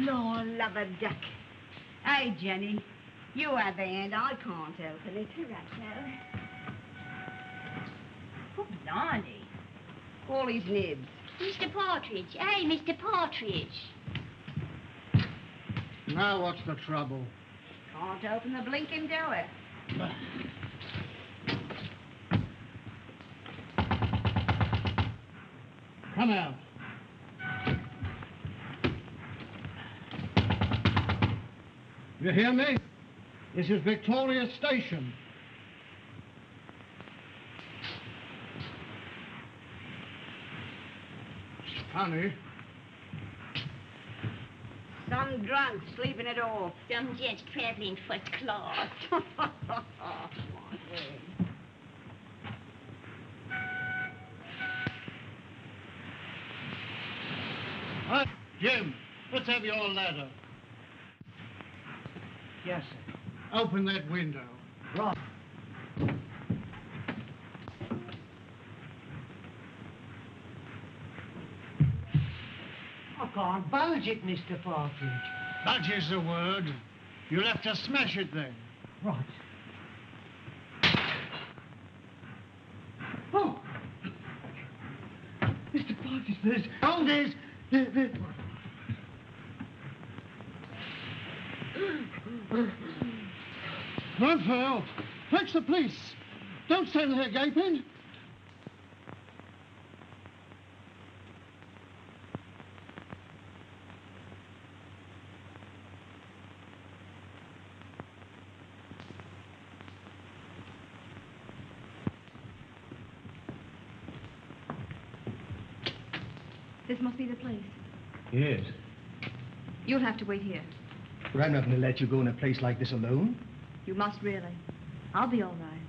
Lord, love a duck. Hey, Jenny, you have the hand. I can't open it. Right now. Oh, blimey. All his nibs. Mr. Partridge. Hey, Mr. Partridge. Now what's the trouble? Can't open the blinking door. Come out. You hear me? This is Victoria Station. Honey. Some drunk sleeping it off. Some gents traveling first class. Jim, let's have your ladder. Yes, sir. Open that window. Right. I can't budge it, Mr. Partridge. Budge is the word. You'll have to smash it then. Right. Oh! Mr. Partridge, there's... Oh, there's... Run for help. Fetch the police. Don't stand there gaping. This must be the place. Yes. You'll have to wait here. But I'm not going to let you go in a place like this alone. You must really. I'll be all right.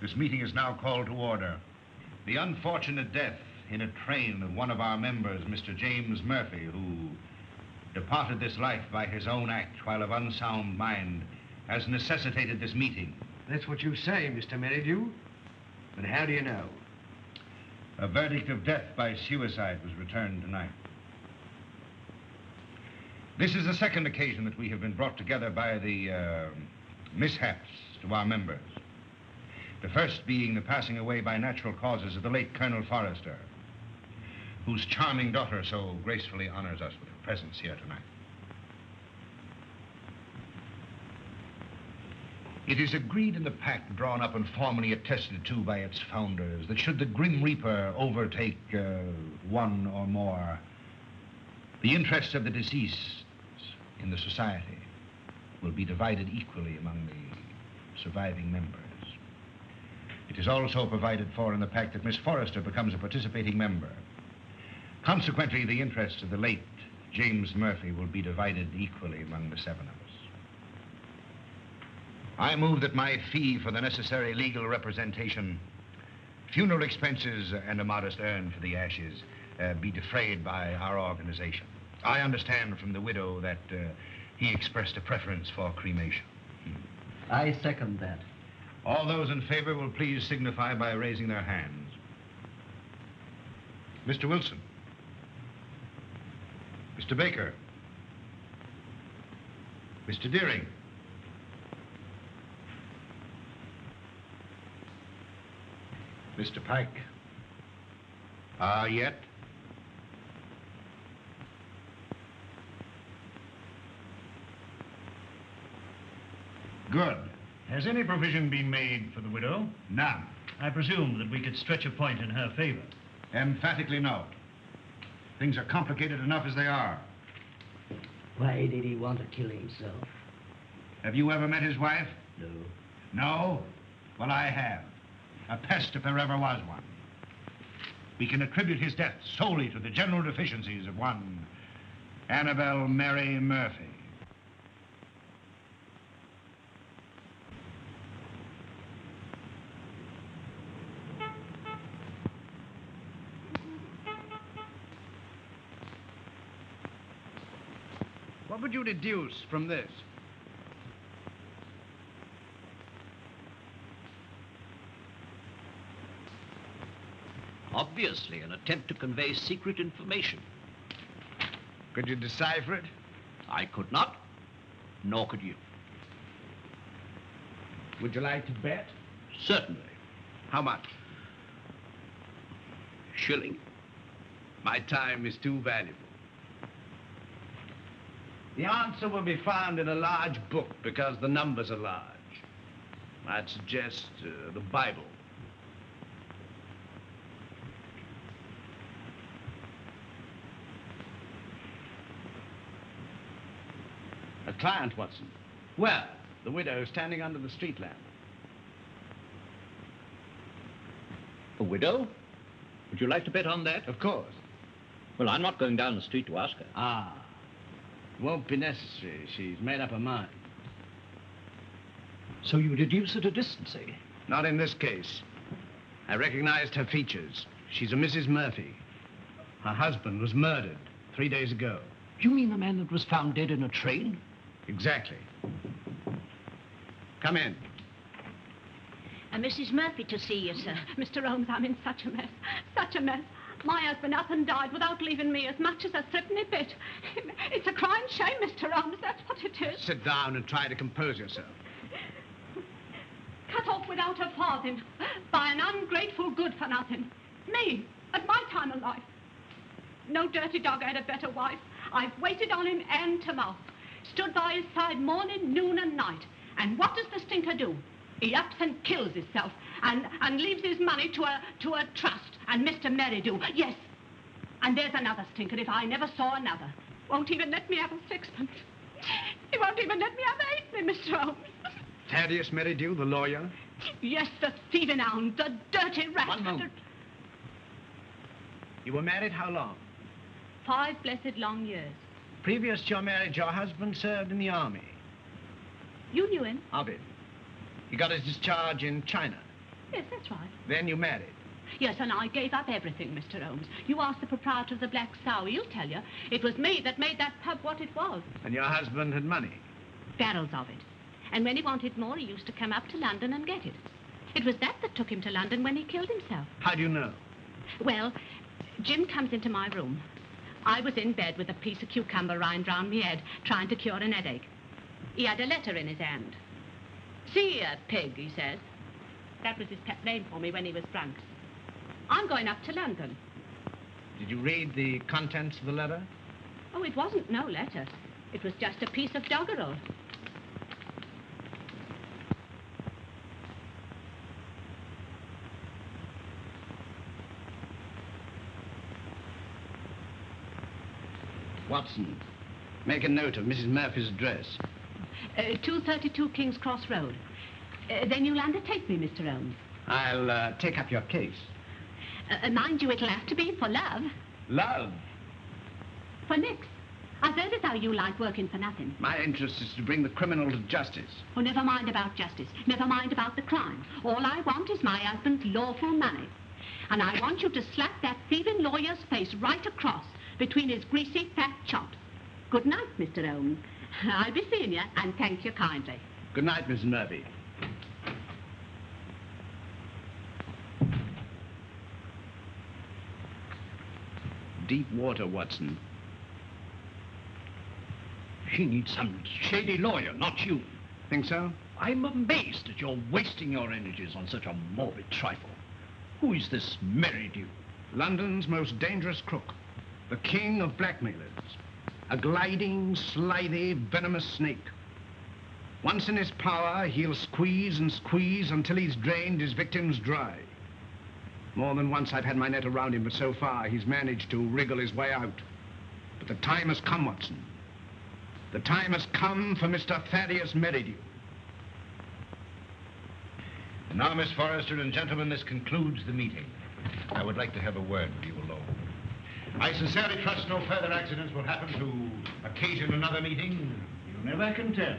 This meeting is now called to order. The unfortunate death in a train of one of our members, Mr. James Murphy, who departed this life by his own act while of unsound mind, has necessitated this meeting. That's what you say, Mr. Merrydew. But how do you know? A verdict of death by suicide was returned tonight. This is the second occasion that we have been brought together by the mishaps to our members. The first being the passing away by natural causes of the late Colonel Forrester, whose charming daughter so gracefully honors us with her presence here tonight. It is agreed in the pact drawn up and formally attested to by its founders that should the Grim Reaper overtake one or more, the interests of the deceased in the society will be divided equally among the surviving members. It is also provided for in the pact that Miss Forrester becomes a participating member. Consequently, the interests of the late James Murphy will be divided equally among the seven of us. I move that my fee for the necessary legal representation, funeral expenses, and a modest urn for the ashes be defrayed by our organization. I understand from the widow that he expressed a preference for cremation. I second that. All those in favor will please signify by raising their hands. Mr. Wilson. Mr. Baker. Mr. Deering. Mr. Pyke. Yet? Good. Has any provision been made for the widow? None. I presume that we could stretch a point in her favor. Emphatically no. Things are complicated enough as they are. Why did he want to kill himself? Have you ever met his wife? No. No? Well, I have. A pest if there ever was one. We can attribute his death solely to the general deficiencies of one Annabel Mary Murphy. What would you deduce from this? Obviously, an attempt to convey secret information. Could you decipher it? I could not, nor could you. Would you like to bet? Certainly. How much? Shilling. My time is too valuable. The answer will be found in a large book because the numbers are large. I'd suggest the Bible. A client, Watson. Well, the widow standing under the street lamp. A widow? Would you like to bet on that? Of course. Well, I'm not going down the street to ask her. Ah. Won't be necessary. She's made up her mind. So you deduce at a distance, eh? Not in this case. I recognized her features. She's a Mrs. Murphy. Her husband was murdered 3 days ago. You mean the man that was found dead in a train? Exactly. Come in. Mrs. Murphy to see you, sir. Mr. Holmes, I'm in such a mess. Such a mess. My husband up and died without leaving me as much as a threepenny bit. It's a crying shame, Mr. Holmes. That's what it is. Sit down and try to compose yourself. Cut off without a farthing by an ungrateful good-for-nothing. Me, at my time of life. No dirty dog had a better wife. I've waited on him hand to mouth. Stood by his side morning, noon, and night. And what does the stinker do? He ups and kills himself and leaves his money to a trust. And Mr. Merrydew, yes. And there's another stinker if I never saw another. Won't even let me have a sixpence. He won't even let me have a halfpenny, Mr. Holmes. Thaddeus Merrydew, the lawyer? Yes, the thieving hound, the dirty rat. 1 moment. You were married how long? 5 blessed long years. Previous to your marriage, your husband served in the army. You knew him? I did. He got his discharge in China. Yes, that's right. Then you married. Yes, and I gave up everything, Mr. Holmes. You asked the proprietor of the Black Sow. He'll tell you. It was me that made that pub what it was. And your husband had money. Barrels of it. And when he wanted more, he used to come up to London and get it. It was that took him to London when he killed himself. How do you know? Well, Jim comes into my room. I was in bed with a piece of cucumber rind round my head, trying to cure an headache. He had a letter in his hand. See here, pig, he says. That was his pet name for me when he was drunk. I'm going up to London. Did you read the contents of the letter? Oh, it wasn't no letter. It was just a piece of doggerel. Watson, make a note of Mrs. Murphy's address. 232 King's Cross Road. Then you'll undertake me, Mr. Holmes. I'll take up your case. Mind you, it'll have to be for love. Love? For nix. I've heard as how you like working for nothing. My interest is to bring the criminal to justice. Oh, never mind about justice. Never mind about the crime. All I want is my husband's lawful money. And I want you to slap that thieving lawyer's face right across between his greasy, fat chops. Good night, Mr. Holmes. I'll be seeing you, and thank you kindly. Good night, Mrs. Murphy. Deep water, Watson. She needs some shady lawyer, not you. Think so? I'm amazed that you're wasting your energies on such a morbid trifle. Who is this Merrydew? London's most dangerous crook. The king of blackmailers. A gliding, slithy, venomous snake. Once in his power, he'll squeeze and squeeze until he's drained his victims dry. More than once I've had my net around him, but so far he's managed to wriggle his way out. But the time has come, Watson. The time has come for Mr. Thaddeus Merrydew. And now, Miss Forrester and gentlemen, this concludes the meeting. I would like to have a word with you alone. I sincerely trust no further accidents will happen to occasion another meeting. You never can tell.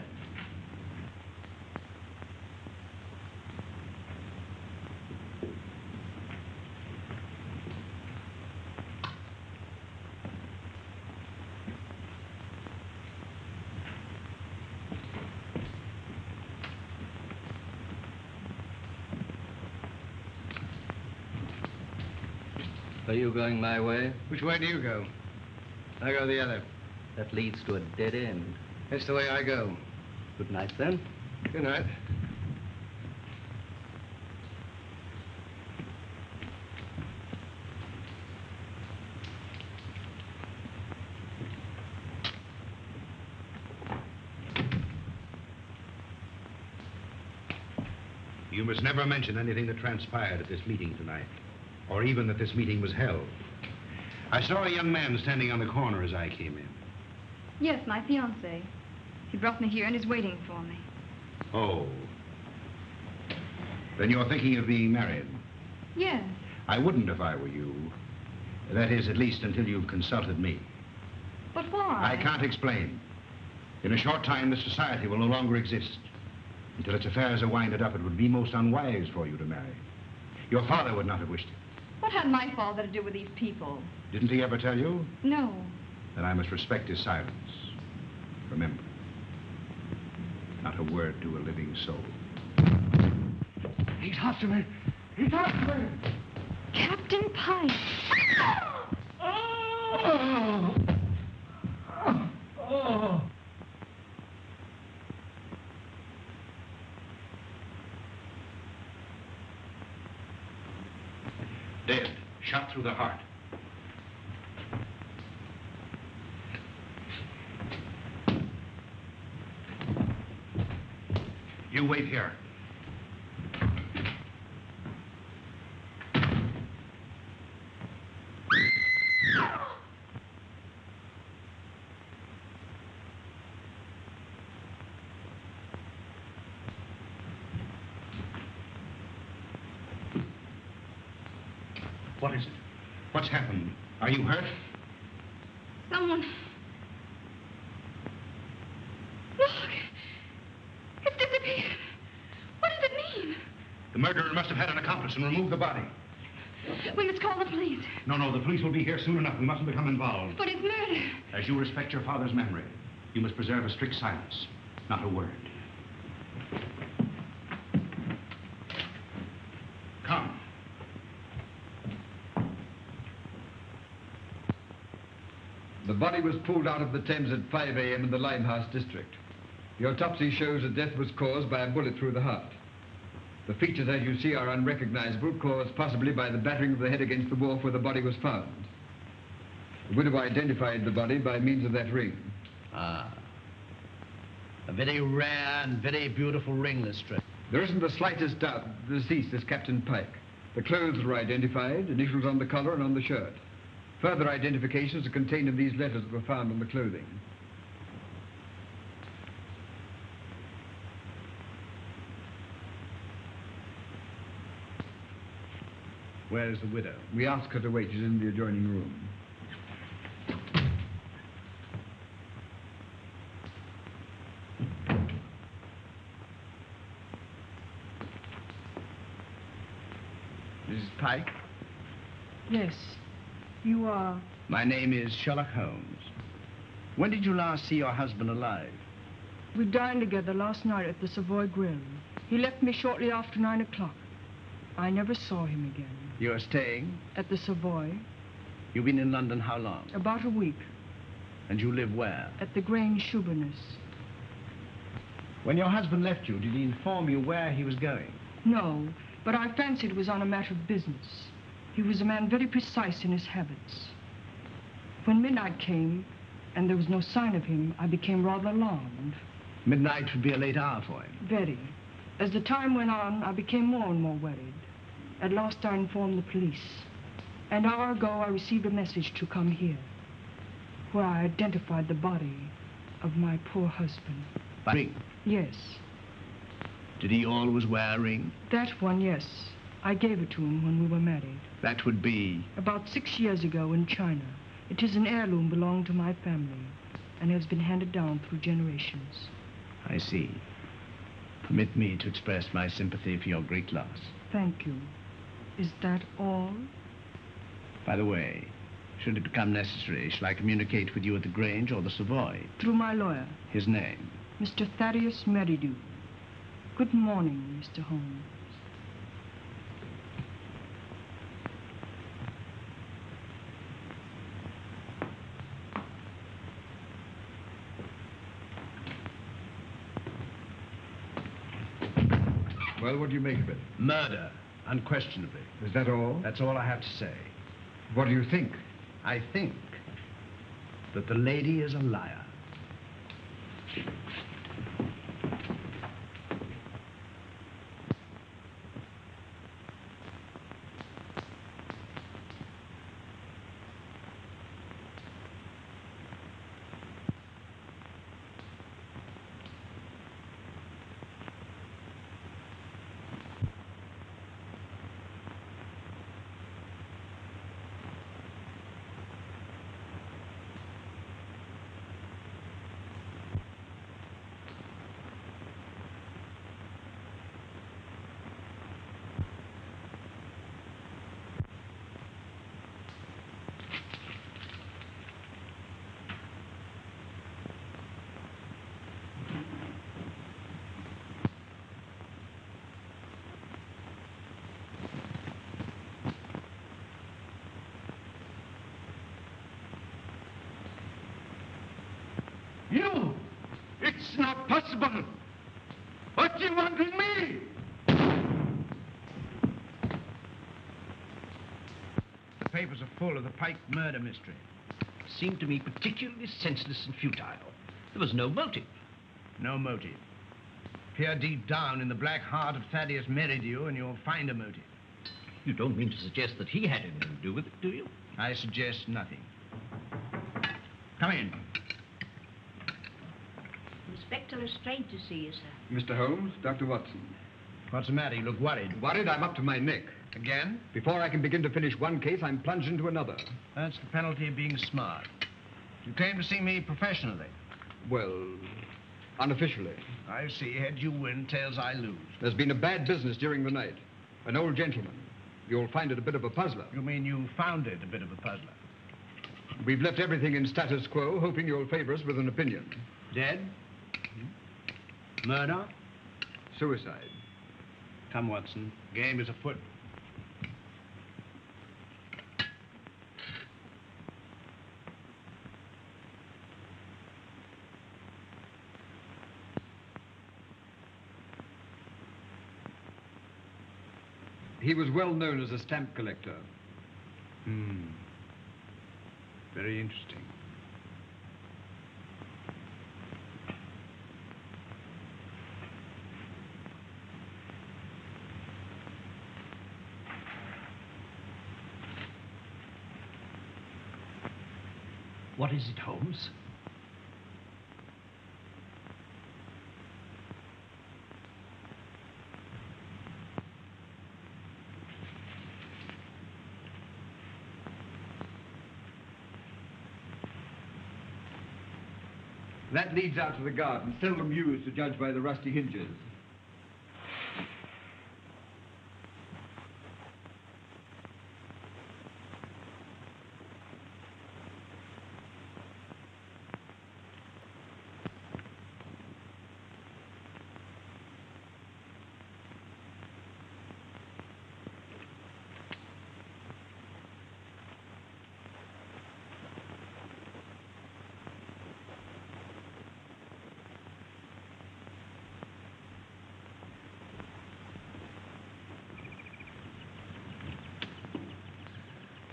Are you going my way? Which way do you go? I go the other. That leads to a dead end. That's the way I go. Good night, then. Good night. You must never mention anything that transpired at this meeting tonight, or even that this meeting was held. I saw a young man standing on the corner as I came in. Yes, my fiancé. He brought me here and is waiting for me. Oh. Then you're thinking of being married? Yes. I wouldn't if I were you. That is, at least until you've consulted me. But why? I can't explain. In a short time, this society will no longer exist. Until its affairs are winded up, it would be most unwise for you to marry. Your father would not have wished it. What had my father to do with these people? Didn't he ever tell you? No. Then I must respect his silence. Remember, not a word to a living soul. He's after me. He's after me. Captain Pyke. Oh. Oh. Dead, shot through the heart. You wait here. What is it? What's happened? Are you hurt? Someone... Look! It's disappeared. What does it mean? The murderer must have had an accomplice and removed the body. We must call the police. No, the police will be here soon enough. We mustn't become involved. But it's murder. As you respect your father's memory, you must preserve a strict silence. Not a word. Come. The body was pulled out of the Thames at 5 a.m. in the Limehouse district. The autopsy shows that death was caused by a bullet through the heart. The features, as you see, are unrecognizable, caused possibly by the battering of the head against the wharf where the body was found. The widow identified the body by means of that ring. Ah. A very rare and very beautiful ring, Lestrade. There isn't the slightest doubt the deceased is Captain Pyke. The clothes were identified, initials on the collar and on the shirt. Further identifications are contained in these letters that were found on the clothing. Where is the widow? We asked her to wait. She's in the adjoining room. Mrs. Pyke? Yes. You are... My name is Sherlock Holmes. When did you last see your husband alive? We dined together last night at the Savoy Grill. He left me shortly after 9 o'clock. I never saw him again. You're staying? At the Savoy. You've been in London how long? About a week. And you live where? At the Grange Shoeburyness. When your husband left you, did he inform you where he was going? No, but I fancied it was on a matter of business. He was a man very precise in his habits. When midnight came, and there was no sign of him, I became rather alarmed. Midnight would be a late hour for him. Very. As the time went on, I became more and more worried. At last, I informed the police. An hour ago, I received a message to come here, where I identified the body of my poor husband. Ring? Yes. Did he always wear a ring? That one, yes. I gave it to him when we were married. That would be... About 6 years ago in China. It is an heirloom belonging to my family and has been handed down through generations. I see. Permit me to express my sympathy for your great loss. Thank you. Is that all? By the way, should it become necessary, shall I communicate with you at the Grange or the Savoy? Through my lawyer. His name? Mr. Thaddeus Merrydew. Good morning, Mr. Holmes. Well, what do you make of it? Murder, unquestionably. Is that all? That's all I have to say. What do you think? I think that the lady is a liar. You! It's not possible! What do you want with me? The papers are full of the Pyke murder mystery. Seemed to me particularly senseless and futile. There was no motive. No motive. Peer deep down in the black heart of Thaddeus Merrydew and you'll find a motive. You don't mean to suggest that he had anything to do with it, do you? I suggest nothing. Come in. Inspector Lestrade to see you, sir. Mr. Holmes, Dr. Watson. What's the matter? You look worried. Worried? I'm up to my neck. Again? Before I can begin to finish one case, I'm plunged into another. That's the penalty of being smart. You came to see me professionally. Well, unofficially. I see. Heads you win, tails I lose. There's been a bad business during the night. An old gentleman. You'll find it a bit of a puzzler. You mean you found it a bit of a puzzler? We've left everything in status quo, hoping you'll favor us with an opinion. Dead? Murder? Suicide. Come, Watson. Game is afoot. He was well known as a stamp collector. Very interesting. What is it, Holmes? That leads out to the garden, seldom used to judge by the rusty hinges.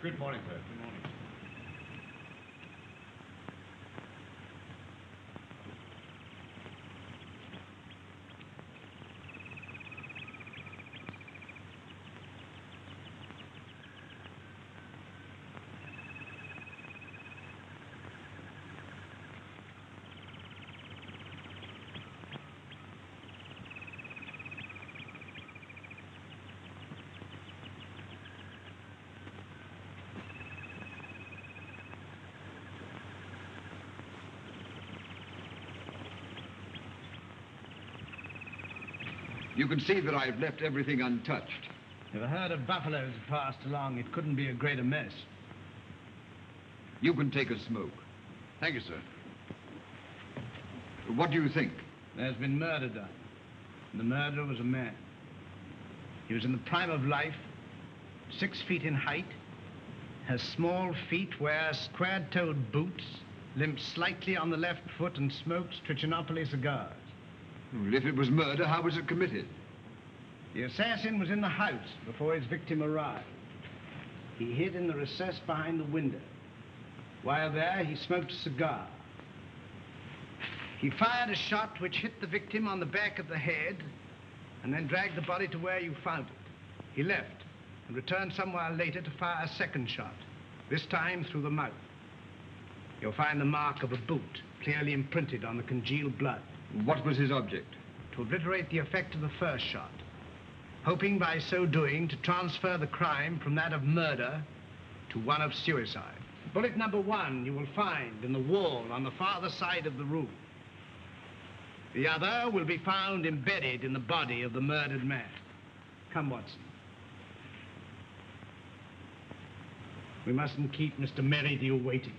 Good morning, sir. Good morning. You can see that I've left everything untouched. If a herd of buffaloes had passed along, it couldn't be a greater mess. You can take a smoke. Thank you, sir. What do you think? There's been murder done. The murderer was a man. He was in the prime of life, 6 feet in height, has small feet, wears square-toed boots, limps slightly on the left foot, and smokes Trichinopoly cigars. Well, if it was murder, how was it committed? The assassin was in the house before his victim arrived. He hid in the recess behind the window. While there, he smoked a cigar. He fired a shot which hit the victim on the back of the head and then dragged the body to where you found it. He left and returned some while later to fire a second shot, this time through the mouth. You'll find the mark of a boot clearly imprinted on the congealed blood. What was his object? To obliterate the effect of the first shot, hoping by so doing to transfer the crime from that of murder to one of suicide. Bullet number 1 you will find in the wall on the farther side of the room. The other will be found embedded in the body of the murdered man. Come, Watson. We mustn't keep Mr. Merrydew waiting.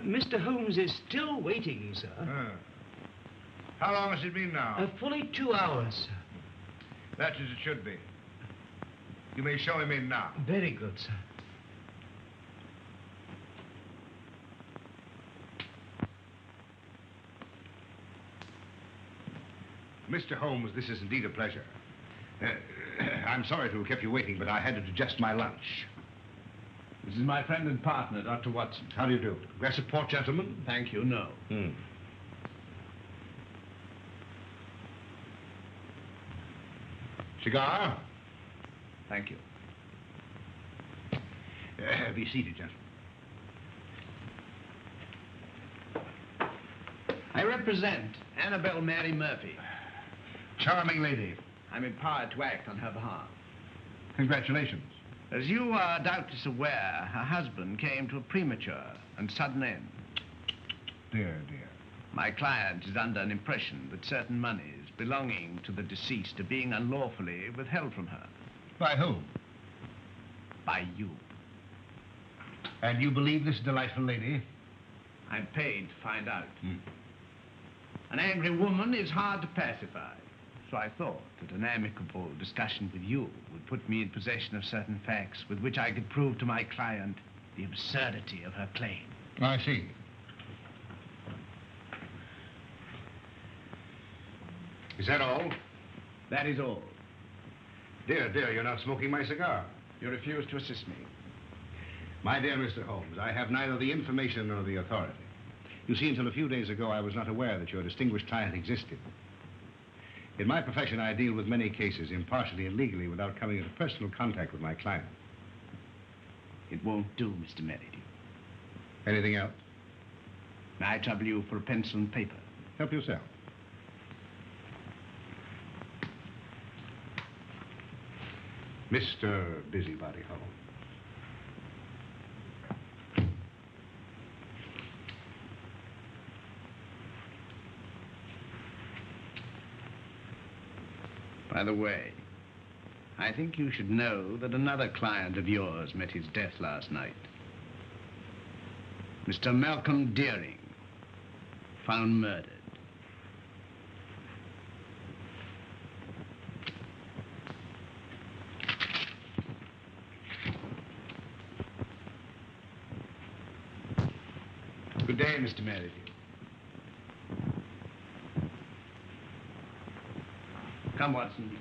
Mr. Holmes is still waiting, sir. How long has it been now? Fully 2 hours, sir. That's as it should be. You may show him in now. Very good, sir. Mr. Holmes, this is indeed a pleasure. I'm sorry to have kept you waiting, but I had to digest my lunch. This is my friend and partner, Dr. Watson. How do you do? Glass of port, gentlemen? Thank you, no. Cigar? Thank you. Be seated, gentlemen. I represent Annabelle Mary Murphy. Charming lady. I'm empowered to act on her behalf. Congratulations. As you are doubtless aware, her husband came to a premature and sudden end. Dear, dear. My client is under an impression that certain monies belonging to the deceased are being unlawfully withheld from her. By whom? By you. And you believe this delightful lady? I'm paid to find out. An angry woman is hard to pacify. So I thought that an amicable discussion with you would put me in possession of certain facts with which I could prove to my client the absurdity of her claim. I see. Is that all? That is all. Dear, dear, you're not smoking my cigar. You refuse to assist me. My dear Mr. Holmes, I have neither the information nor the authority. You see, until a few days ago, I was not aware that your distinguished client existed. In my profession, I deal with many cases impartially and legally without coming into personal contact with my client. It won't do, Mr. Merrydew. Anything else? May I trouble you for a pencil and paper? Help yourself. Mr. Busybody Holmes. By the way, I think you should know that another client of yours met his death last night. Mr. Malcolm Deering, found murdered. Good day, Mr. Merrydew. Come, Watson.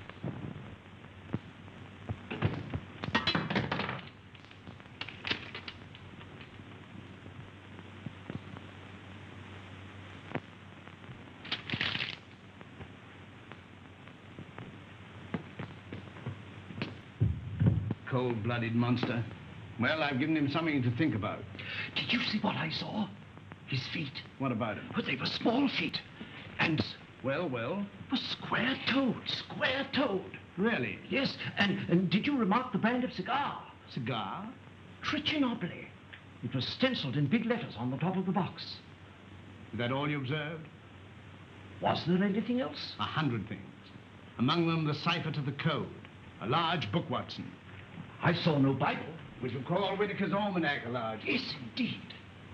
Cold-blooded monster. Well, I've given him something to think about. Did you see what I saw? His feet. What about him? Well, they were small feet. And Well? were square-toed, square-toed. Really? Yes, and did you remark the brand of cigar? Cigar? Trichinopoly. It was stenciled in big letters on the top of the box. Is that all you observed? Was there anything else? 100 things. Among them, the cipher to the code. A large book, Watson. I saw no Bible. We shall call Whitaker's Almanac a large book. Yes, indeed.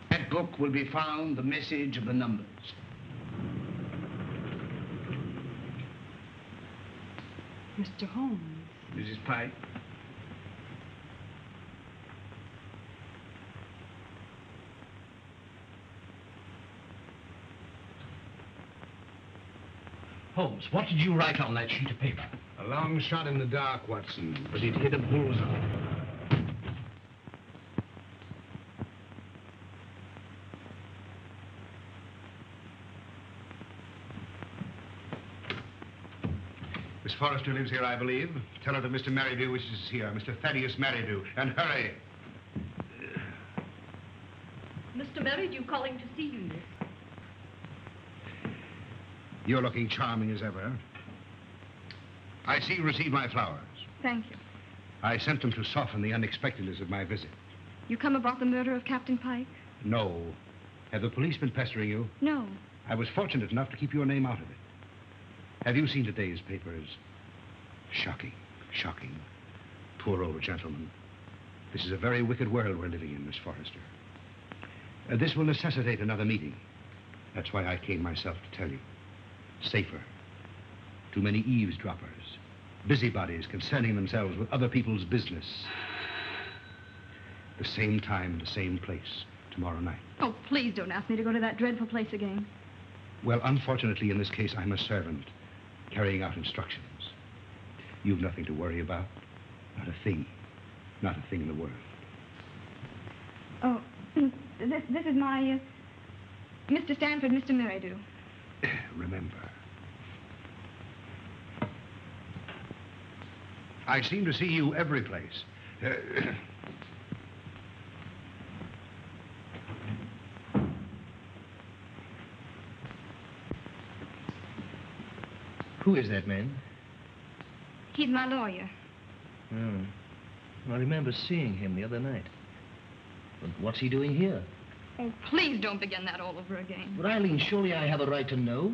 That book will be found the message of the numbers. Mr. Holmes. Mrs. Pyke. Holmes, what did you write on that sheet of paper? A long shot in the dark, Watson, but it hit a bullseye. Miss Forrester lives here, I believe. Tell her that Mr. Merrydew wishes to see her, Mr. Thaddeus Merrydew, and hurry. Mr. Merrydew calling to see you, miss. You're looking charming as ever. I see you received my flowers. Thank you. I sent them to soften the unexpectedness of my visit. You come about the murder of Captain Pyke? No. Have the police been pestering you? No. I was fortunate enough to keep your name out of it. Have you seen today's papers? Shocking, shocking. Poor old gentleman. This is a very wicked world we're living in, Miss Forrester. This will necessitate another meeting. That's why I came myself to tell you. Safer. Too many eavesdroppers. Busybodies concerning themselves with other people's business. The same time, the same place, tomorrow night. Oh, please don't ask me to go to that dreadful place again. Well, unfortunately, in this case, I'm a servant, carrying out instructions. You've nothing to worry about. Not a thing. Not a thing in the world. Oh, this is my, Mr. Stanford, Mr. Merrydew. Remember. I seem to see you every place. Who is that man? He's my lawyer. Oh. I remember seeing him the other night. But what's he doing here? Oh, please don't begin that all over again. But Eileen, surely I have a right to know.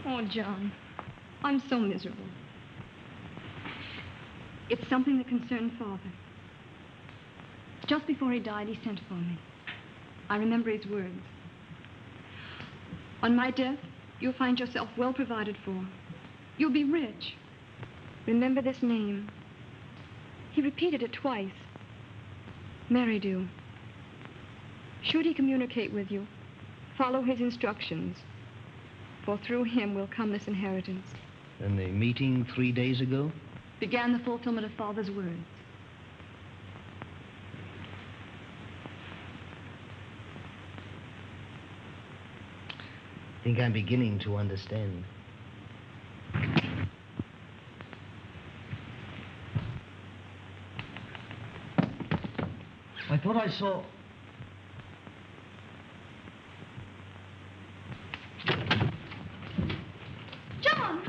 Oh, John, I'm so miserable. It's something that concerned Father. Just before he died, he sent for me. I remember his words. On my death, you'll find yourself well provided for. You'll be rich. Remember this name. He repeated it twice. Merrydew. Should he communicate with you, follow his instructions, for through him will come this inheritance. And the meeting 3 days ago? Began the fulfillment of Father's words. I think I'm beginning to understand. I thought I saw... John!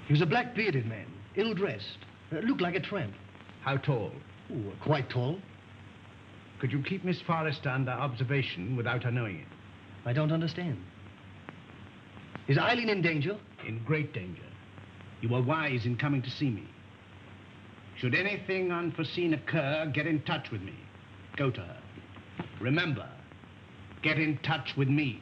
He was a black-bearded man, ill-dressed, looked like a tramp. How tall? Oh, quite tall. Could you keep Miss Forrester under observation without her knowing it? I don't understand. Is Eileen in danger? In great danger. You were wise in coming to see me. Should anything unforeseen occur, get in touch with me. Go to her. Remember, get in touch with me.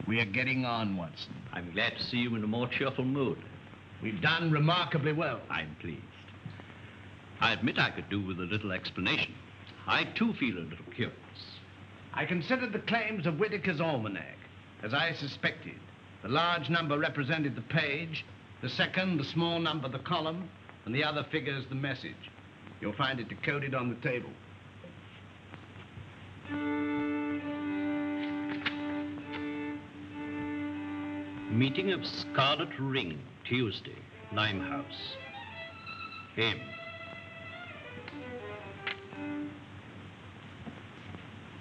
We are getting on, Watson. I'm glad to see you in a more cheerful mood. We've done remarkably well. I'm pleased. I admit I could do with a little explanation. I, too, feel a little curious. I considered the claims of Whitaker's Almanac. As I suspected, the large number represented the page, The second, the small number, the column, and the other figures, the message. You'll find it decoded on the table. Meeting of Scarlet Ring, Tuesday, Limehouse. M.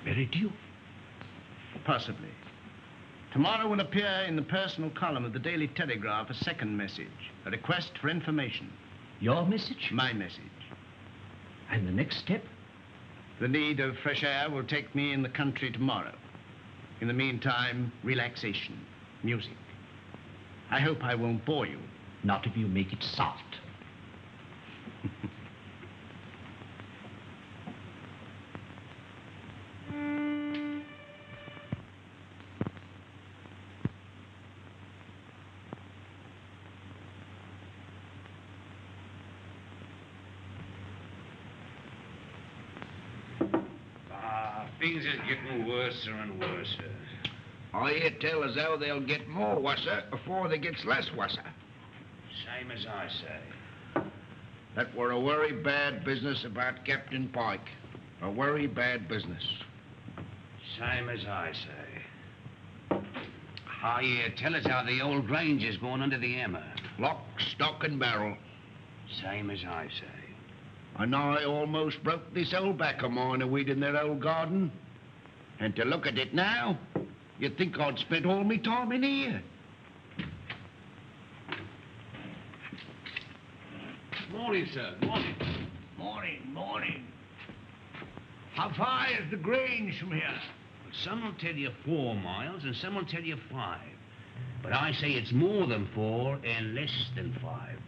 Merrydew? Possibly. Tomorrow will appear in the personal column of the Daily Telegraph a second message, a request for information. Your message? My message. And the next step? The need of fresh air will take me in the country tomorrow. In the meantime, relaxation, music. I hope I won't bore you. Not if you make it soft. Things are getting worse and worse. I hear tell as how they'll get more worser before they gets less worser. Same as I say. That were a very bad business about Captain Pyke. A very bad business. Same as I say. I hear tell us how the old Grange is going under the hammer. Lock, stock, and barrel. Same as I say. And I almost broke this old back of mine a weed in their old garden. And to look at it now, you'd think I'd spent all my time in here. Morning, sir. Morning. Morning. How far is the Grange from here? Well, some will tell you 4 miles and some will tell you 5. But I say it's more than 4 and less than 5.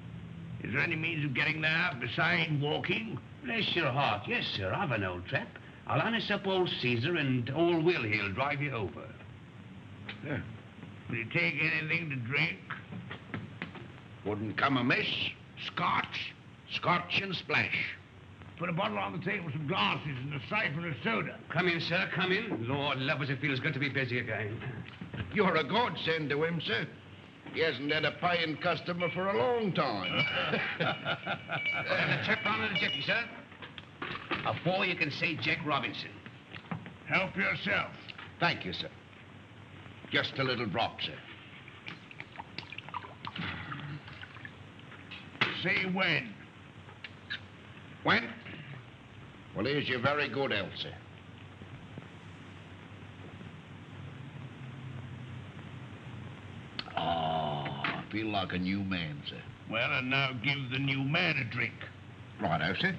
Is there any means of getting there besides walking? Bless your heart, yes, sir. I've an old trap. I'll harness up old Caesar and old Will he'll drive you over. Yeah. Will you take anything to drink? Wouldn't come amiss. Scotch and splash. Put a bottle on the table, some glasses, and a siphon of soda. Come in, sir, come in. Lord love us, it feels good to be busy again. You're a godsend to him, sir. He hasn't had a paying customer for a long time. There's a chap round in the jetty, sir. Afore you can say Jack Robinson. Help yourself. Thank you, sir. Just a little drop, sir. Say when. When? Well, here's your very good health, sir. Oh, I feel like a new man, sir. Well, and now give the new man a drink. Righto, sir.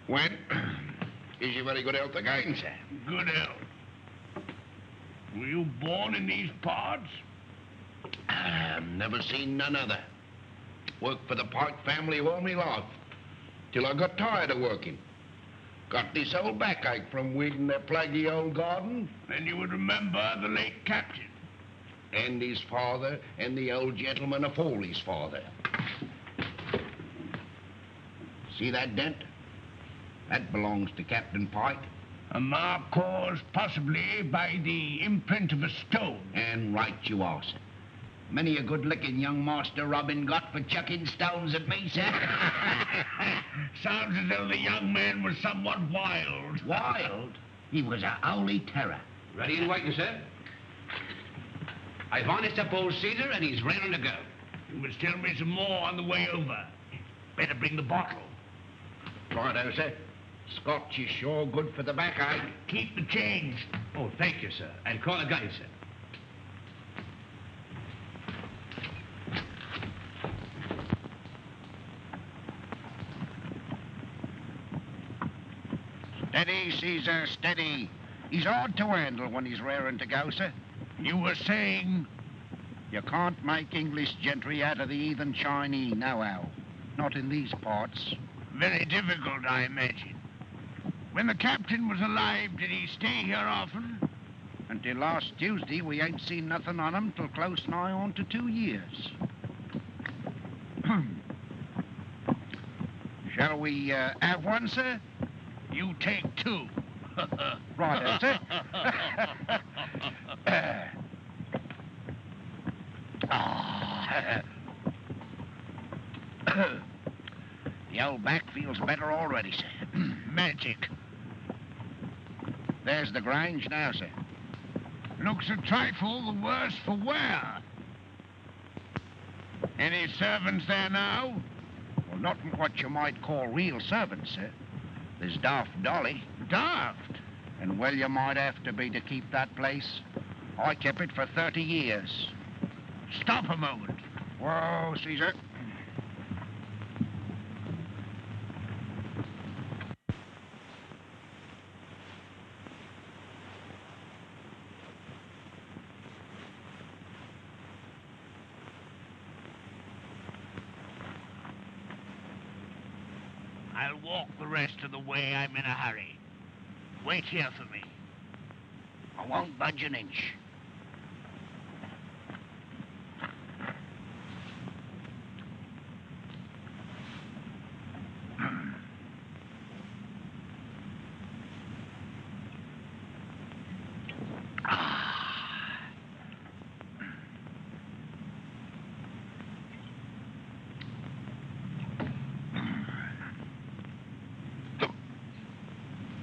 When? Is your very good health again, sir? Good health. Were you born in these parts? Never seen none other. Worked for the Pyke family all my life, till I got tired of working. Got this old backache from weeding their plaguey old garden. Then you would remember the late captain. And his father, and the old gentleman afore his father. See that dent? That belongs to Captain Pyke. A mark caused possibly by the imprint of a stone. And right you are, sir. Many a good-looking young master Robin got for chucking stones at me, sir. Sounds as though the young man was somewhat wild. Wild? He was a holy terror. Ready and waiting, sir. I've harnessed up old Caesar and he's raring to go. You must tell me some more on the way over. Better bring the bottle. Righto, sir. Scotch is sure good for the backache. Keep the change. Oh, thank you, sir. And call again, sir. Steady, Caesar, steady. He's hard to handle when he's raring to go, sir. You were saying? You can't make English gentry out of the heathen Chinese, nohow. Not in these parts. Very difficult, I imagine. When the captain was alive, did he stay here often? Until last Tuesday, we ain't seen nothing on him till close nigh on to 2 years. Shall we have one, sir? You take 2. Right, that's it. The old back feels better already, sir. Magic. There's the Grange now, sir. Looks a trifle the worse for wear. Any servants there now? Well, not what you might call real servants, sir. There's Daft Dolly. Daft? And well you might have to be to keep that place. I kept it for 30 years. Stop a moment. Whoa, Caesar. I'll walk the rest of the way. I'm in a hurry. Wait here for me. I won't budge an inch.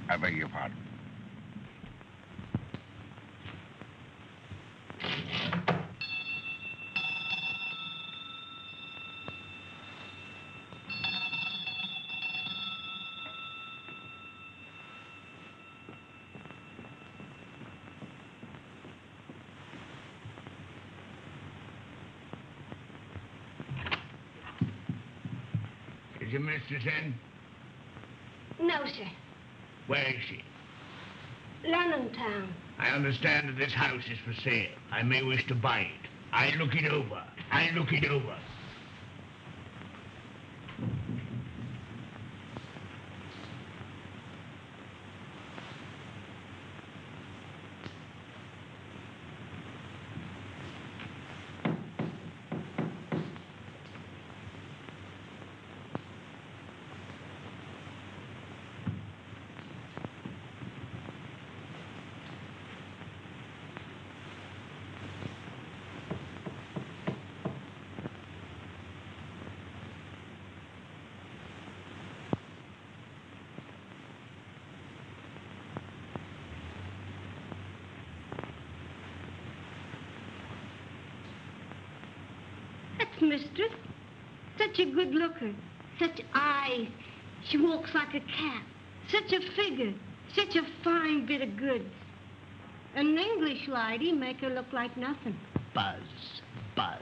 I beg your pardon. Is your mistress in? No, sir. Where is she? London town. I understand that this house is for sale. I may wish to buy it. I look it over. I look it over. Mistress. Such a good looker. Such eyes. She walks like a cat. Such a figure. Such a fine bit of goods. An English lady make her look like nothing. Buzz. Buzz.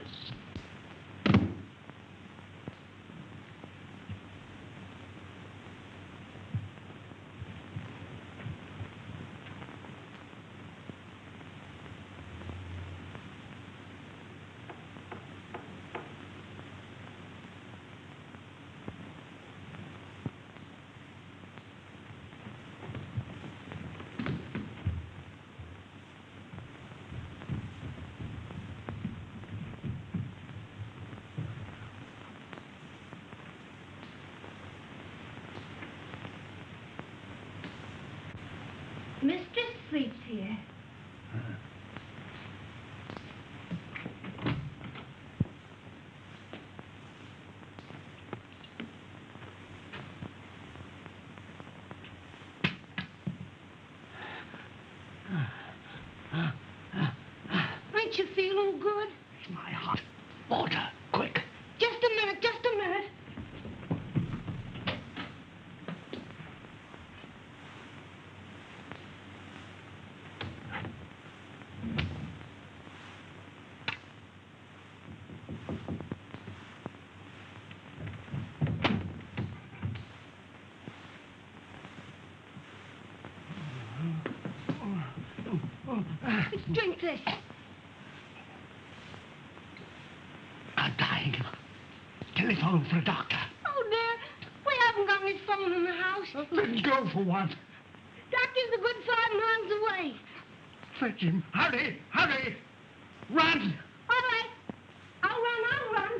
Mistress sleeps here. Ain't you feeling good? It's my hot water. Quick. Just a minute, just a minute. Drink this. I'm dying. Telephone for a doctor. Oh, dear. We haven't got any phone in the house. Then go for one. Doctor's a good 5 miles away. Fetch him. Hurry! Hurry! Run! All right. I'll run, I'll run.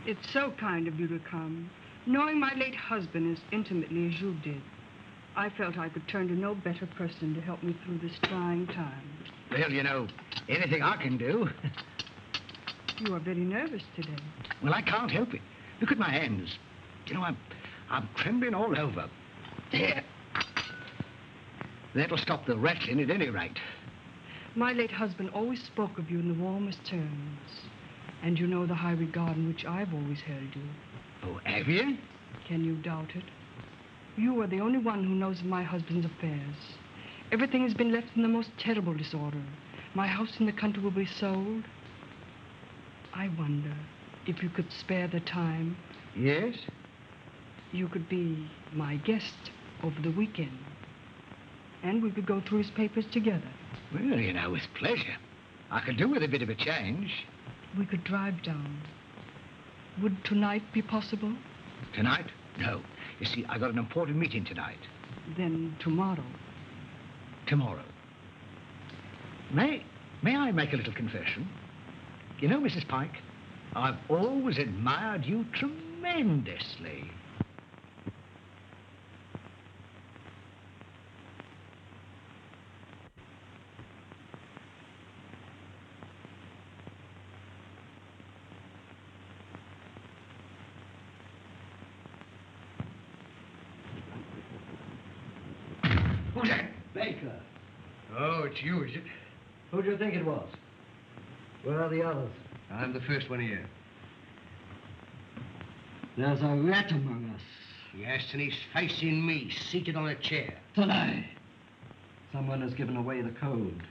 It's so kind of you to come. Knowing my late husband as intimately as you did, I felt I could turn to no better person to help me through this trying time. Well, you know, anything I can do. You are very nervous today. Well, I can't help it. Look at my hands. You know, I'm trembling all over. There. That'll stop the rattling at any rate. My late husband always spoke of you in the warmest terms. And you know the high regard in which I've always held you. Oh, have you? Can you doubt it? You are the only one who knows of my husband's affairs. Everything has been left in the most terrible disorder. My house in the country will be sold. I wonder if you could spare the time. Yes? You could be my guest over the weekend. And we could go through his papers together. Well, you know, with pleasure. I could do with a bit of a change. We could drive down. Would tonight be possible? Tonight? No. You see, I got an important meeting tonight. Then tomorrow. Tomorrow. May I make a little confession? You know, Mrs. Pyke, I've always admired you tremendously. Who's that? Baker. Oh, it's you, is it? Who do you think it was? Where are the others? I'm the first one here. There's a rat among us. Yes, and he's facing me, seated on a chair. Tonight. Someone has given away the code.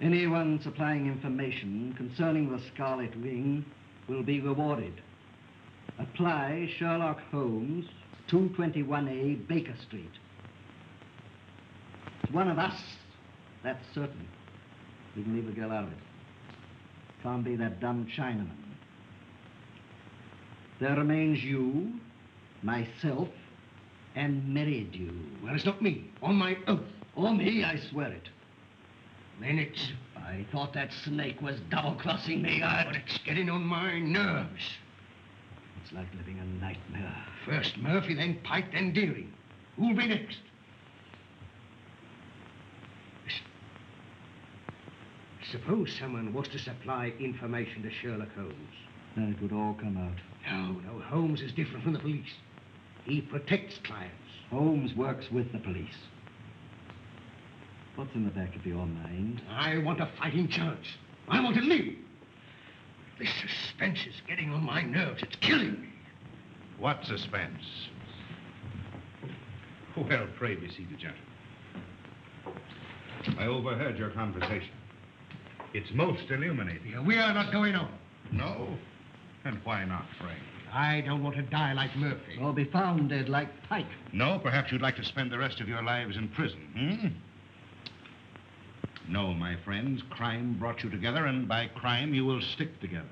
Anyone supplying information concerning the Scarlet Ring will be rewarded. Apply Sherlock Holmes, 221A Baker Street. It's one of us, that's certain. We can leave the girl out of it. Can't be that dumb Chinaman. There remains you, myself, and Merrydew. Well, it's not me. On my oath. On me, I swear it. Then it's... I thought that snake was double-crossing me. But it's getting on my nerves. It's like living a nightmare. First Murphy, then Pyke, then Deering. Who'll be next? Suppose someone was to supply information to Sherlock Holmes. Then it would all come out. No, Holmes is different from the police. He protects clients. Holmes works with the police. What's in the back of your mind? I want a fighting chance. I want to live. This suspense is getting on my nerves. It's killing me. What suspense? Well, pray be seated, gentlemen. I overheard your conversation. It's most illuminating. Yeah, we are not going on. No? And why not, pray? I don't want to die like Murphy. Or be found dead like Pyke. No, perhaps you'd like to spend the rest of your lives in prison, No, my friends, crime brought you together, and by crime you will stick together.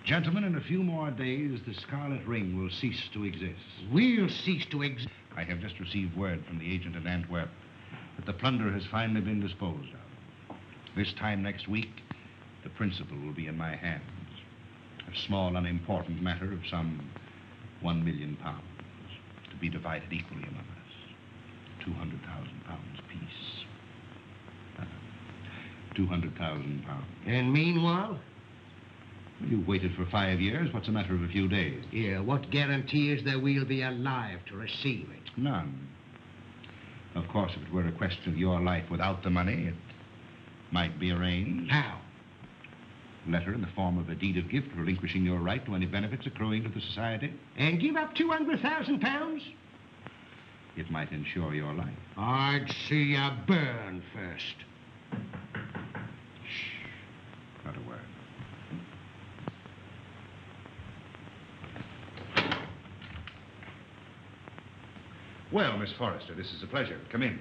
Gentlemen, in a few more days, the Scarlet Ring will cease to exist. We'll cease to exist. I have just received word from the agent at Antwerp that the plunder has finally been disposed of. This time next week, the principal will be in my hands. A small, unimportant matter of some £1 million, to be divided equally among us. £200,000 apiece. £200,000. And meanwhile? You've waited for 5 years. What's a matter of a few days? Yeah, what guarantee is there we'll be alive to receive it? None. Of course, if it were a question of your life without the money, it might be arranged. How? Letter in the form of a deed of gift relinquishing your right to any benefits accruing to the society. And give up £200,000? It might ensure your life. I'd see you burn first. Shh. Not a word. Well, Miss Forrester, this is a pleasure. Come in.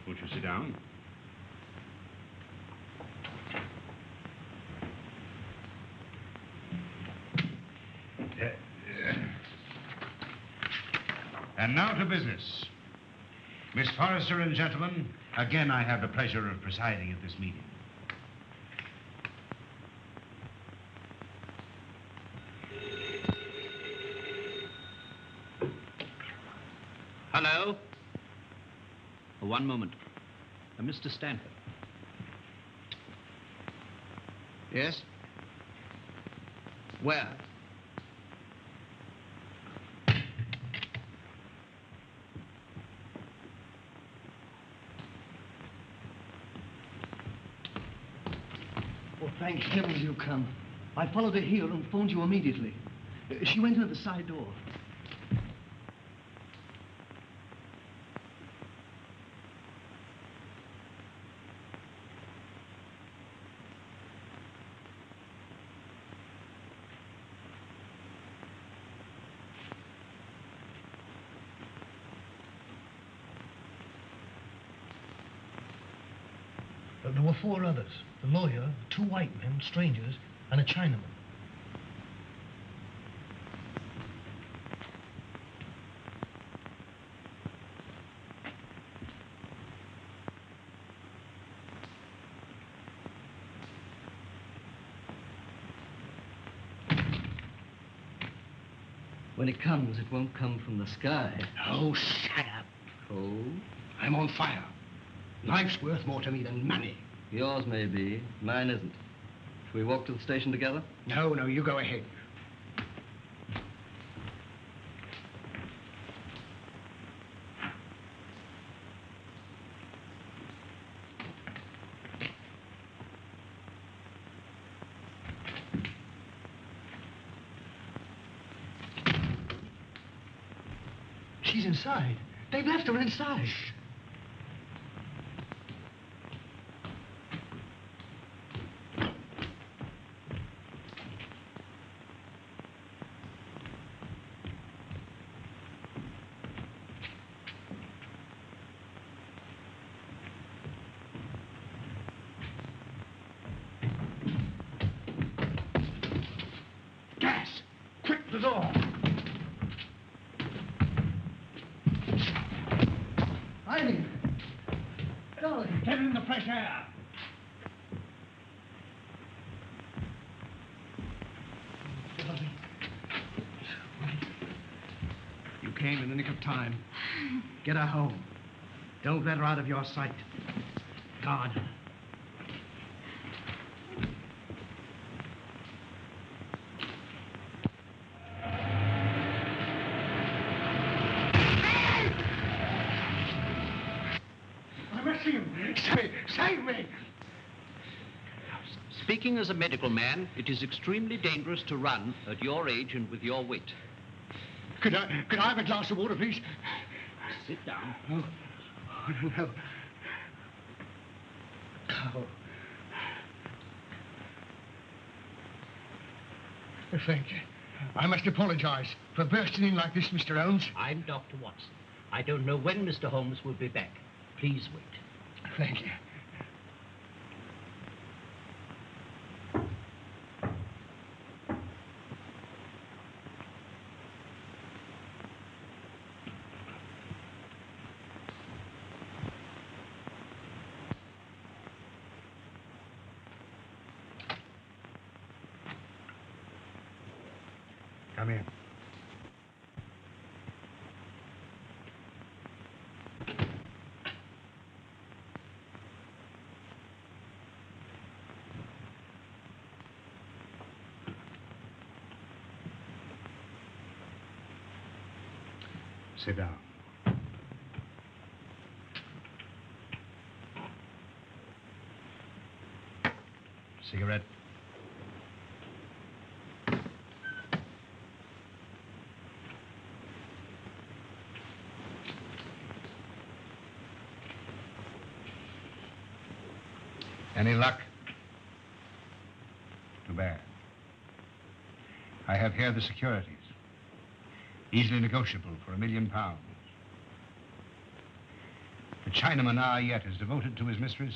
Won't you sit down? And now to business. Miss Forrester and gentlemen, Again, I have the pleasure of presiding at this meeting. Hello? One moment. Mr. Stanford. Yes? Where? Oh, thank heavens you come. I followed her here and phoned you immediately. She went into the side door. There were 4 others. The lawyer, 2 white men, strangers, and a Chinaman. When it comes, it won't come from the sky. Oh, shut up. Oh? I'm on fire. Life's worth more to me than money. Yours may be. Mine isn't. Shall we walk to the station together? No, you go ahead. She's inside. They've left her inside. Shh. Gas! Quick, the door! Eileen! Darling, Get in the fresh air! You came in the nick of time. Get her home. Don't let her out of your sight. Guard her. I'm rescuing him. Save me! Speaking as a medical man, it is extremely dangerous to run at your age and with your weight. Could I have a glass of water, please? Sit down. Oh, no. Oh. Thank you. I must apologize for bursting in like this, Mr. Holmes. I'm Dr. Watson. I don't know when Mr. Holmes will be back. Please wait. Thank you. Come in. Sit down. Cigarette? Any luck? Too bad. I have here the securities. Easily negotiable for £1 million. The Chinaman yet is devoted to his mistress.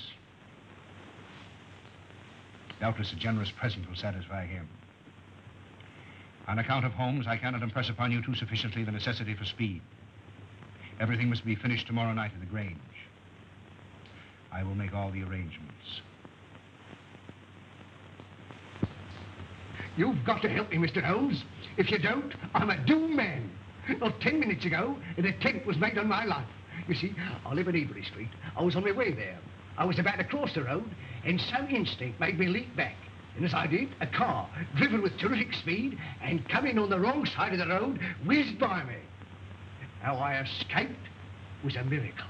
Doubtless a generous present will satisfy him. On account of Holmes, I cannot impress upon you too sufficiently the necessity for speed. Everything must be finished tomorrow night at the Grange. I will make all the arrangements. You've got to help me, Mr. Holmes. If you don't, I'm a doomed man. Well, 10 minutes ago, an attempt was made on my life. You see, I live in Ebury Street. I was on my way there. I was about to cross the road, and some instinct made me leap back. And as I did, a car, driven with terrific speed and coming on the wrong side of the road, whizzed by me. How I escaped was a miracle.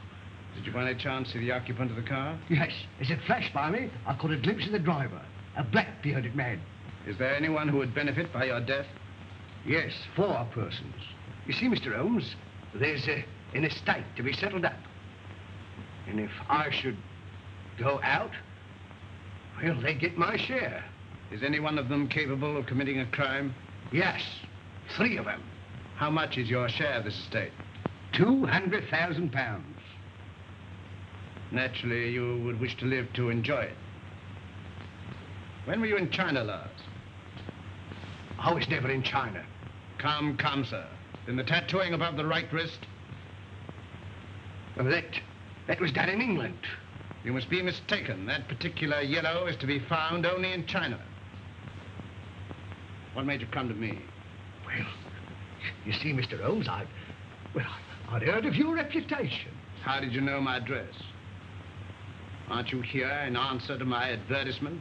Did you by any chance see the occupant of the car? Yes. As it flashed by me, I caught a glimpse of the driver, a black-bearded man. Is there anyone who would benefit by your death? Yes, 4 persons. You see, Mr. Holmes, there's an estate to be settled up. And if I should go out, well, they get my share. Is any one of them capable of committing a crime? Yes, 3 of them. How much is your share of this estate? £200,000. Naturally, you would wish to live to enjoy it. When were you in China last? I was never in China. Come, come, sir. Then the tattooing above the right wrist? Well, that was done in England. You must be mistaken. That particular yellow is to be found only in China. What made you come to me? Well, you see, Mr. Holmes, I'd heard of your reputation. How did you know my address? Aren't you here in answer to my advertisement?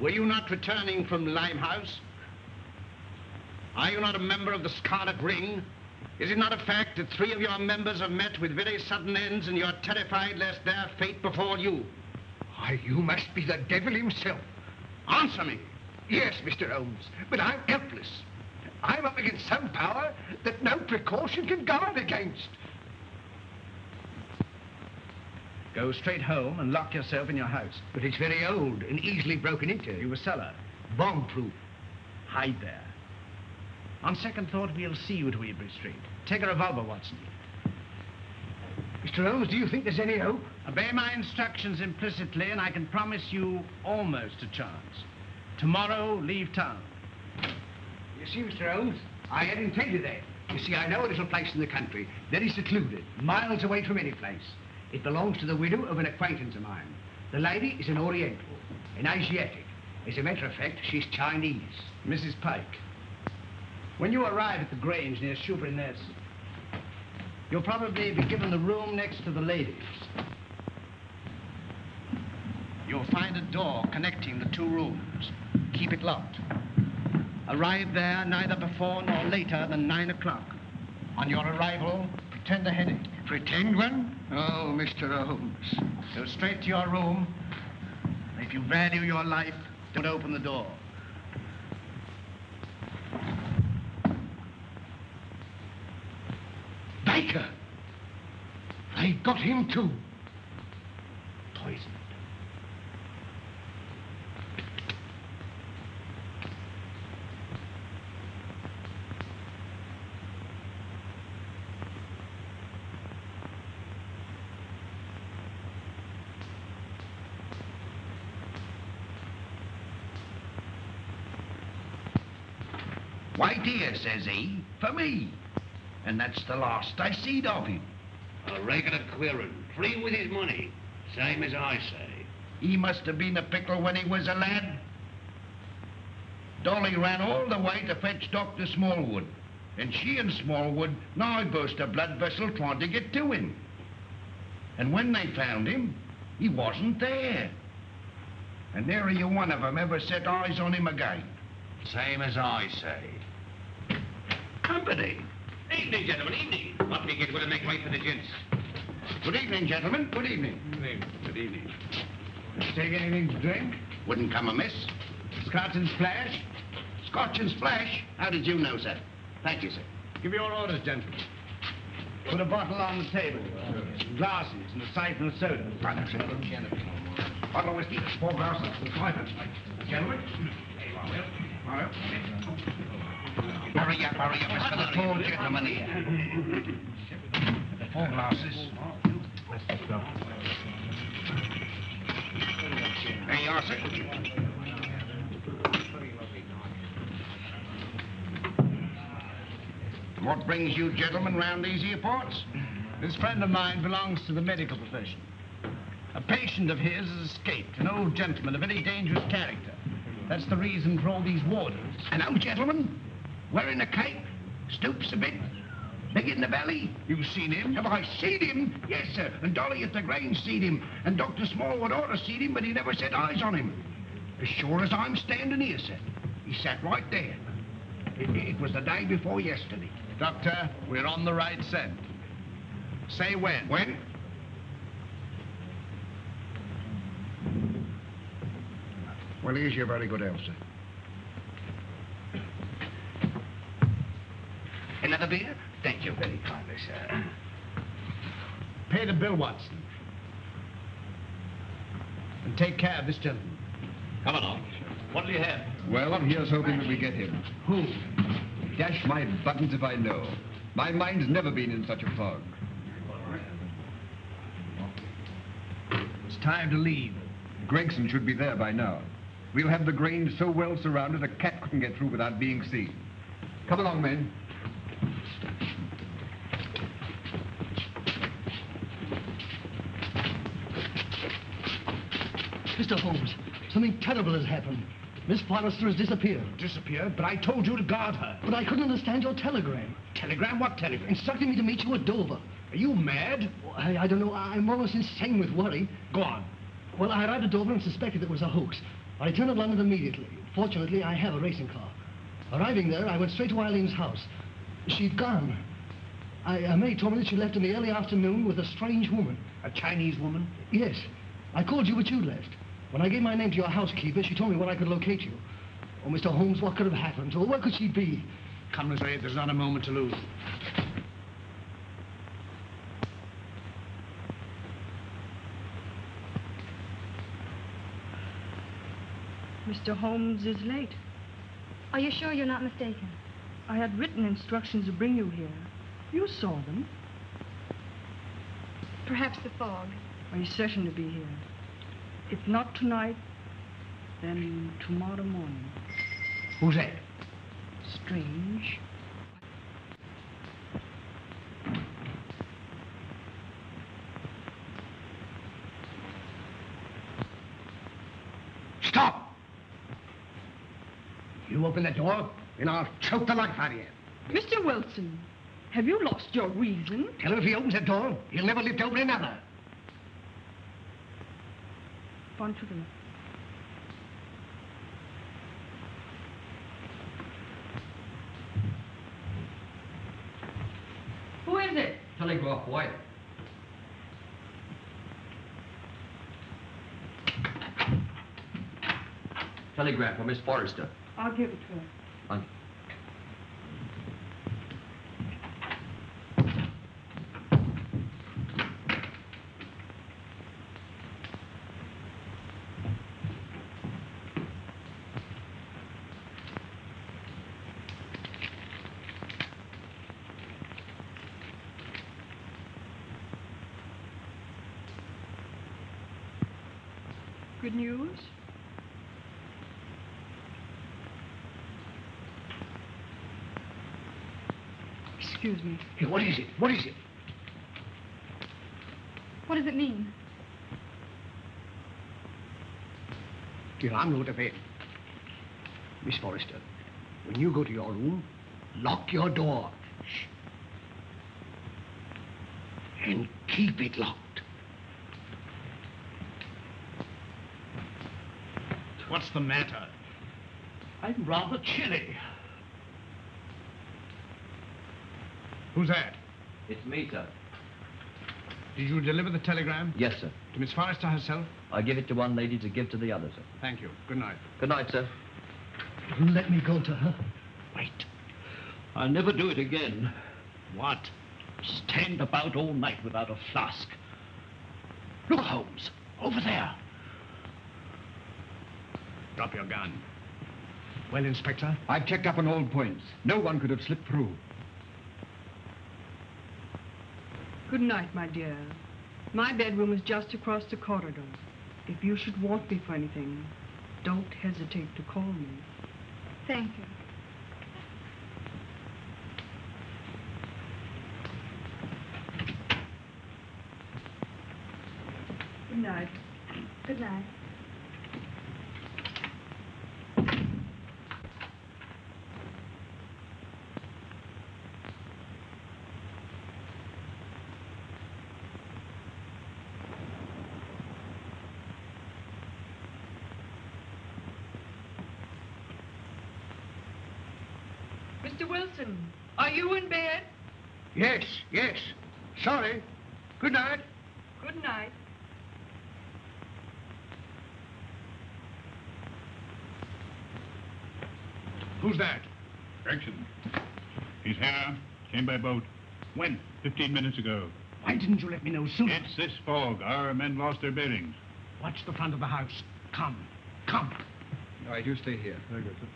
Were you not returning from Limehouse? Are you not a member of the Scarlet Ring? Is it not a fact that 3 of your members have met with very sudden ends and you're terrified lest their fate befall you? Why, you must be the devil himself. Answer me. Yes, Mr. Holmes, but I'm helpless. I'm up against some power that no precaution can guard against. Go straight home and lock yourself in your house. But it's very old and easily broken into. You a cellar. Bomb-proof. Hide there. On second thought, we'll see you to Ebury Street. Take a revolver, Watson. Mr. Holmes, do you think there's any hope? Obey my instructions implicitly, and I can promise you almost a chance. Tomorrow, leave town. You see, Mr. Holmes, I had intended that. You see, I know a little place in the country, very secluded, miles away from any place. It belongs to the widow of an acquaintance of mine. The lady is an Oriental, an Asiatic. As a matter of fact, she's Chinese. Mrs. Pyke, when you arrive at the Grange near Shoeburyness, you'll probably be given the room next to the ladies. You'll find a door connecting the 2 rooms. Keep it locked. Arrive there neither before nor later than 9 o'clock. On your arrival, pretend a headache. Pretend one? Oh, Mr. Holmes. Go straight to your room. If you value your life, don't open the door. Baker! They got him too. Poisoned. Wait here, says he, for me. And that's the last I seed of him. A regular queerin', free with his money, same as I say. He must have been a pickle when he was a lad. Dolly ran all the way to fetch Dr. Smallwood. And she and Smallwood nigh burst a blood vessel trying to get to him. And when they found him, he wasn't there. And nary a one of them ever set eyes on him again. Same as I say. Company. Evening, gentlemen, evening. What we get, we'll make way for the gents. Good evening, gentlemen. Good evening. Good evening. Take anything to drink? Wouldn't come amiss. Scotch and splash? Scotch and splash? How did you know, sir? Thank you, sir. Give your orders, gentlemen. Put a bottle on the table. Some glasses and a siphon of soda. Bottle of whiskey, 4 glasses, and a siphon. Gentlemen. Hurry up, it's for the tall gentleman here. 4 glasses. There you are, sir. What brings you gentlemen round these here parts? This friend of mine belongs to the medical profession. A patient of his has escaped, an old gentleman, a very dangerous character. That's the reason for all these warders. An old gentleman? Wearing a cape? Stoops a bit? Big in the belly? You've seen him? Have I seen him? Yes, sir. And Dolly at the Grange seen him. And Dr. Smallwood ought to seen him, but he never set eyes on him. As sure as I'm standing here, sir. He sat right there. It was the day before yesterday. Doctor, we're on the right scent. Say when. When? Well, here's your very good health, sir. Another beer? Thank you very kindly, sir. Pay the bill, Watson. And take care of this gentleman. Come along. What'll you have? Well, here's hoping that we get him. Who? Dash my buttons if I know. My mind's never been in such a fog. It's time to leave. Gregson should be there by now. We'll have the Grange so well surrounded a cat couldn't get through without being seen. Come along, men. Mr. Holmes, something terrible has happened. Miss Forrester has disappeared. Disappeared? But I told you to guard her. But I couldn't understand your telegram. Telegram? What telegram? Instructing me to meet you at Dover. Are you mad? I don't know. I'm almost insane with worry. Go on. Well, I arrived at Dover and suspected it was a hoax. I returned to London immediately. Fortunately, I have a racing car. Arriving there, I went straight to Eileen's house. She'd gone. A maid told me that she left in the early afternoon with a strange woman. A Chinese woman? Yes. I called you, but you'd left. When I gave my name to your housekeeper, she told me where I could locate you. Oh, Mr. Holmes, what could have happened to her? Where could she be? Come this way. There's not a moment to lose. Mr. Holmes is late. Are you sure you're not mistaken? I had written instructions to bring you here. You saw them. Perhaps the fog. Are you certain to be here? If not tonight, then tomorrow morning. Who's that? Strange. Stop! You open that door, and I'll choke the life out of you. Mr. Wilson, have you lost your reason? Tell him if he opens that door, he'll never live to open another. On to them. Who is it? Telegraph, boy. Telegram for Miss Forrester. I'll give it to her. On. Good news? Excuse me. Hey, what is it? What is it? What does it mean? Dear, I'm going to bed. Miss Forrester, when you go to your room, lock your door. Shh. And keep it locked. What's the matter? I'm rather chilly. Who's that? It's me, sir. Did you deliver the telegram? Yes, sir. To Miss Forrester herself? I give it to one lady to give to the other, sir. Thank you. Good night. Good night, sir. Let me go to her. Wait. I'll never do it again. What? Stand about all night without a flask. Look, Holmes, over there. Drop your gun. Well, Inspector? I've checked up on all points. No one could have slipped through. Good night, my dear. My bedroom is just across the corridor. If you should want me for anything, don't hesitate to call me. Thank you. Good night. Good night. Mr. Wilson, are you in bed? Yes, yes. Sorry. Good night. Good night. Who's that? Gregson. He's here. Came by boat. When? 15 minutes ago. Why didn't you let me know sooner? It's this fog. Our men lost their bearings. Watch the front of the house. Come. Come. All right, you stay here. Very good, sir.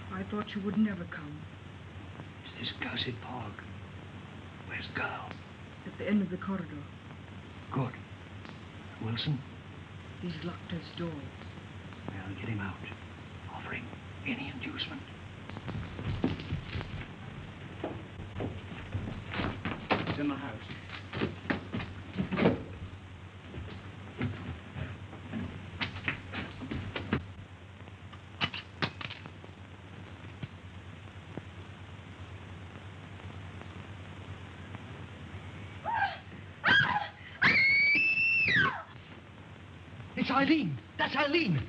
I thought you would never come. It's this cursed fog. Where's the girl? At the end of the corridor. Good. Wilson? He's locked his door. Well, get him out. Offer him any inducement. It's in the house. It's Eileen. That's Eileen.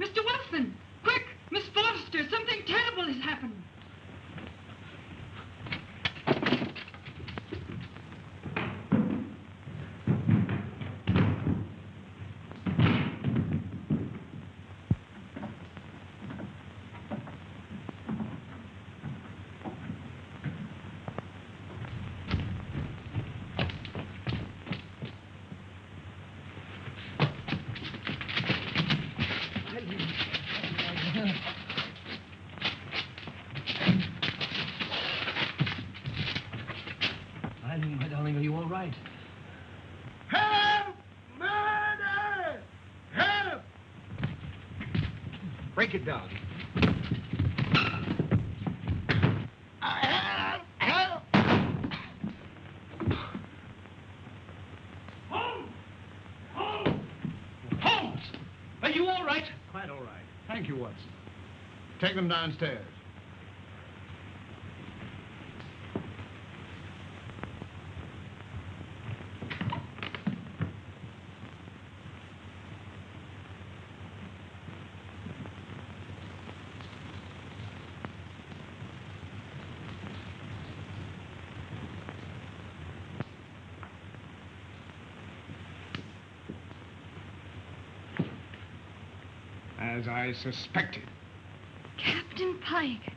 Mr. Wilson! Quick! Miss Forrester! Something terrible has happened! Eileen, my darling, are you all right? Help! Murder! Help! Break it down. Help! Help! Holmes! Holmes! Holmes! Are you all right? Quite all right. Thank you, Watson. Take them downstairs. As I suspected. Captain Pyke.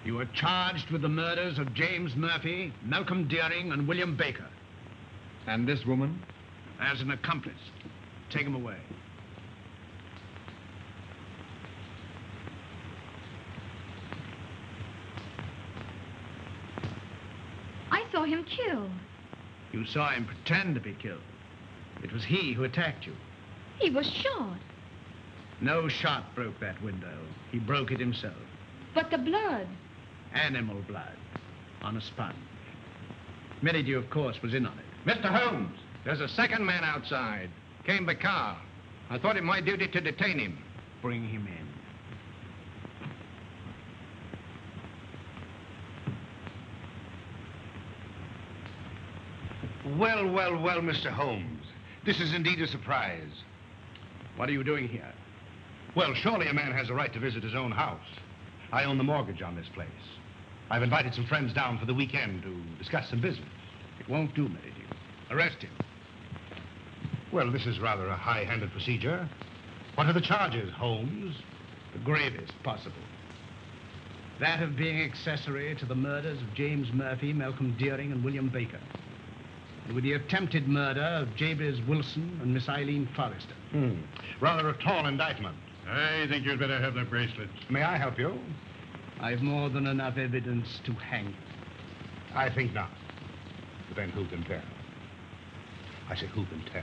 You are charged with the murders of James Murphy, Malcolm Deering, and William Baker. And this woman? As an accomplice. Take him away. I saw him killed. You saw him pretend to be killed. It was he who attacked you. He was shot. No shot broke that window. He broke it himself. But the blood. Animal blood. On a sponge. Merrydew, of course, was in on it. Mr. Holmes. There's a second man outside. Came by car. I thought it my duty to detain him. Bring him in. Well, well, well, Mr. Holmes. This is indeed a surprise. What are you doing here? Well, surely a man has a right to visit his own house. I own the mortgage on this place. I've invited some friends down for the weekend to discuss some business. It won't do, Merrydew. Arrest him. Well, this is rather a high-handed procedure. What are the charges, Holmes? The gravest possible. That of being accessory to the murders of James Murphy, Malcolm Deering, and William Baker. And with the attempted murder of Jabez Wilson and Miss Eileen Forrester. Rather a tall indictment. I think you'd better have the bracelets. May I help you? I've more than enough evidence to hang you. I think not. But then who can tell? I say, who can tell?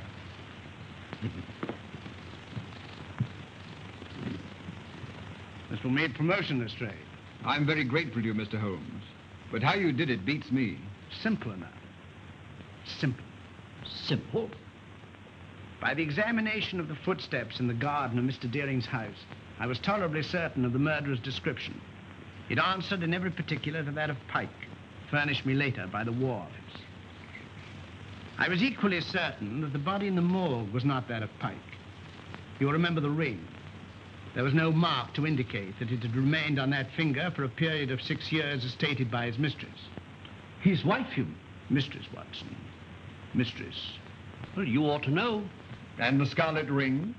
This will make promotion, Lestrade. I'm very grateful to you, Mr. Holmes. But how you did it beats me. Simple enough. Simple. Simple? By the examination of the footsteps in the garden of Mr. Deering's house, I was tolerably certain of the murderer's description. It answered in every particular to that of Pyke, furnished me later by the War Office. I was equally certain that the body in the morgue was not that of Pyke. You'll remember the ring. There was no mark to indicate that it had remained on that finger for a period of 6 years as stated by his mistress. His wife, you... Mistress, Watson. Mistress. Well, you ought to know. And the scarlet ring?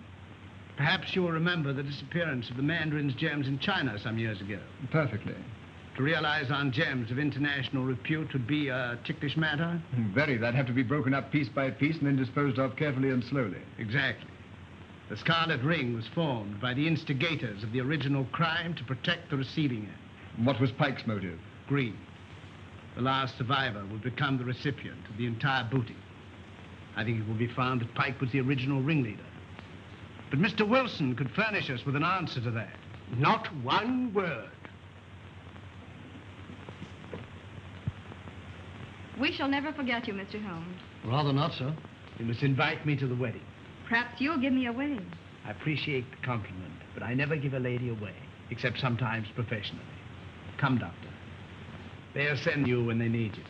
Perhaps you'll remember the disappearance of the mandarin's gems in China some years ago. Perfectly. To realize on gems of international repute would be a ticklish matter? Very. They'd have to be broken up piece by piece and then disposed of carefully and slowly. Exactly. The scarlet ring was formed by the instigators of the original crime to protect the receiving end. What was Pyke's motive? Greed. The last survivor would become the recipient of the entire booty. I think it will be found that Pyke was the original ringleader. But Mr. Wilson could furnish us with an answer to that. Not one word. We shall never forget you, Mr. Holmes. Rather not, sir. You must invite me to the wedding. Perhaps you'll give me away. I appreciate the compliment, but I never give a lady away, except sometimes professionally. Come, Doctor. They'll send you when they need you.